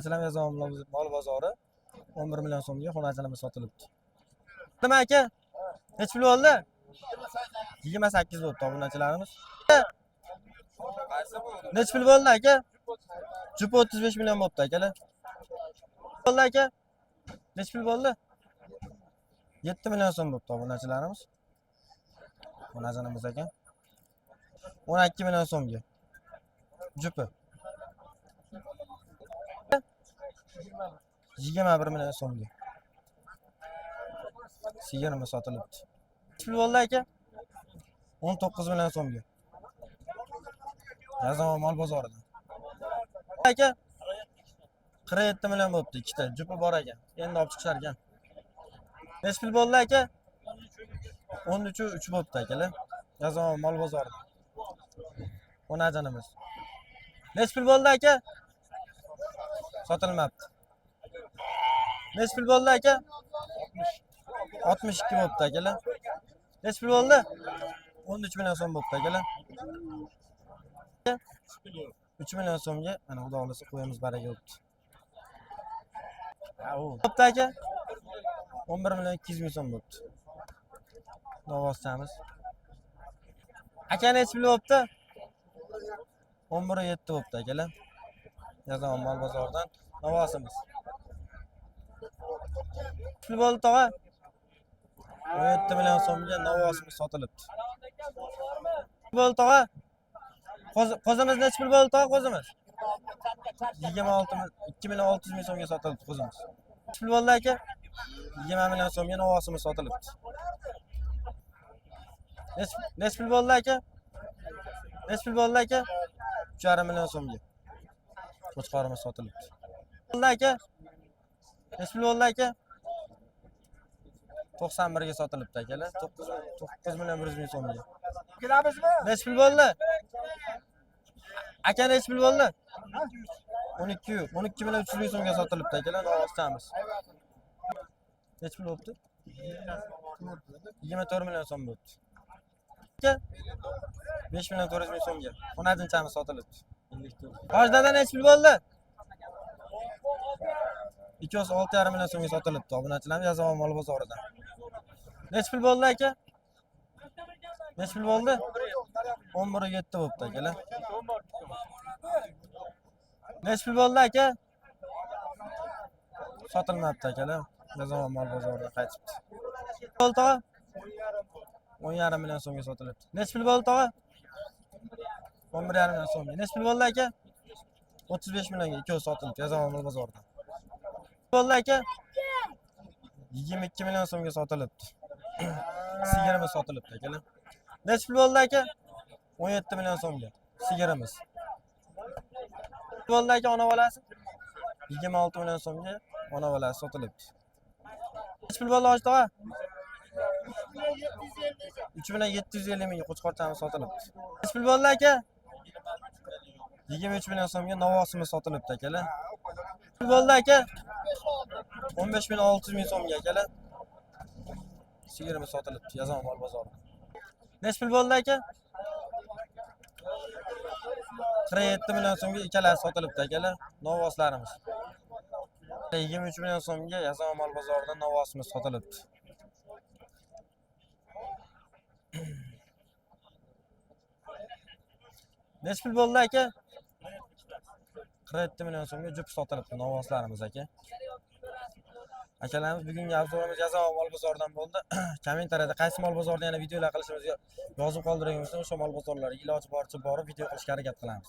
Masalan, Yazon mol bozori 11 million so'mga xonajilimiz sotilibdi. Nima aka? Nech pul bo'ldi? 28 bo'libdi obunachilarimiz. Nech pul bo'ldi aka? Jup 35 million bo'libdi akalar. Bo'ldi aka? Nech pul bo'ldi? 7 million so'm bo'libdi obunachilarimiz. Xonajilimiz aka. 12 million so'mga. Jupi. 21 million so'mga. Sigirimiz sotilibdi. Nech pul bo'ldi aka? 19 million so'mga. Yazon mol bozoridan. Aka 47 million bo'libdi ikkita. Jupi bor ekan. Endi olib chiqishar ekan. Nech pul bo'ldi aka? 13.3 bo'libdi akalar. Yazon mol bozoridan. Xonajinimiz. Nech pul bo'ldi aka? Sotilmabdi. Nech pul bo'ldi aka? 62 bo'libdi akalar. Nech pul bo'ldi? 13 million so'm bo'libdi akalar. 3 million so'mga mana xudo xolasa qo'yamiz baraka bo'libdi. Bo'pti aka. 11 million 200 ming so'm bo'libdi. Novvoschamiz. Aka nech pul bo'libdi? 11.7 bo'libdi akalar. Yazon mol bozoridan novvosimiz. Pul bo'ldi tog'a? 17 million so'mga novvosimiz sotilibdi. Pul bo'ldi tog'a? Qo'zimiz nech pul bo'ldi tog'a qo'zimiz? 2 million 600 ming so'mga sotilibdi qo'zimiz. Nech pul bo'ldi aka? 20 million so'mga novvosimiz sotilibdi. Nech pul bo'ldi aka? Nech pul bo'ldi aka? 3,5 million so'mga. Qo'chqorimiz sotilibdi. Bo'ldi aka? Nech pul bo'ldi aka? 91 ga sotilibdi akalar. 9 million 100 ming so'mga. Kelamizmi? Nech pul bo'ldi? Aka nech pul bo'ldi? 12 million 300 ming so'mga sotilibdi akalar, novvoschamiz. Nech pul bo'libdi? 24 million so'm bo'libdi. Aka 5 million 400 ming so'mga xonajinchamiz sotilibdi. Hojdada nech pul bo'ldi? 2,6,5 million so'mga sotilibdi obunachilarimiz Yazon mol bozoridan. Nech pul bo'ldi aka? Nech pul bo'ldi? 11.7 bo'libdi akalar. Nech pul bo'ldi aka? Sotilmabdi akalar. Yazon mol bozoridan qaytibdi. Bo'ldi tog'a? 10,5 million so'mga sotilibdi. Nech pul bo'ldi tog'a? 11,5 million so'mga. Nech pul bo'ldi aka? 35 millionga ikkovi sotilibdi Yazon mol bozoridan. Bo'ldi aka? 22 million so'mga sotilibdi. Sigirimiz sotilibdi akalar. Nech pul bo'ldi aka? 17 million so'mga sigirimiz. Bo'ldi aka ona bolasi? 26 million so'mga ona bolasi sotilibdi. Nech pul bo'ldi hoji tog'a? 3 million 750 mingga qo'chqorchamiz sotilibdi. Nech pul bo'ldi aka? 23 million so'mga novvosimiz sotilibdi akalar. Pul bo'ldi aka? 15 million 600 ming so'mga akalar. Sigirimiz sotilibdi Yazon mol bozorida. Nech pul bo'ldi aka? 47 million so'mga ikkalasi sotilibdi akalar, novvoslarimiz. 23 million so'mga Yazon mol bozorida novvosimiz sotilibdi. Nech pul bo'ldi aka? 47 million so'mga jup sotilibdi novvoslarimiz aka. Akalarimiz bugungi obzorimiz Yazon mol bozoridan bo'ldi. Kommentariyada qaysi mol bozorida yana videolar qilishimizga yozib qoldiringizlar. O'sha mol bozorlariga iloji boricha borib video qilishga harakat qilamiz.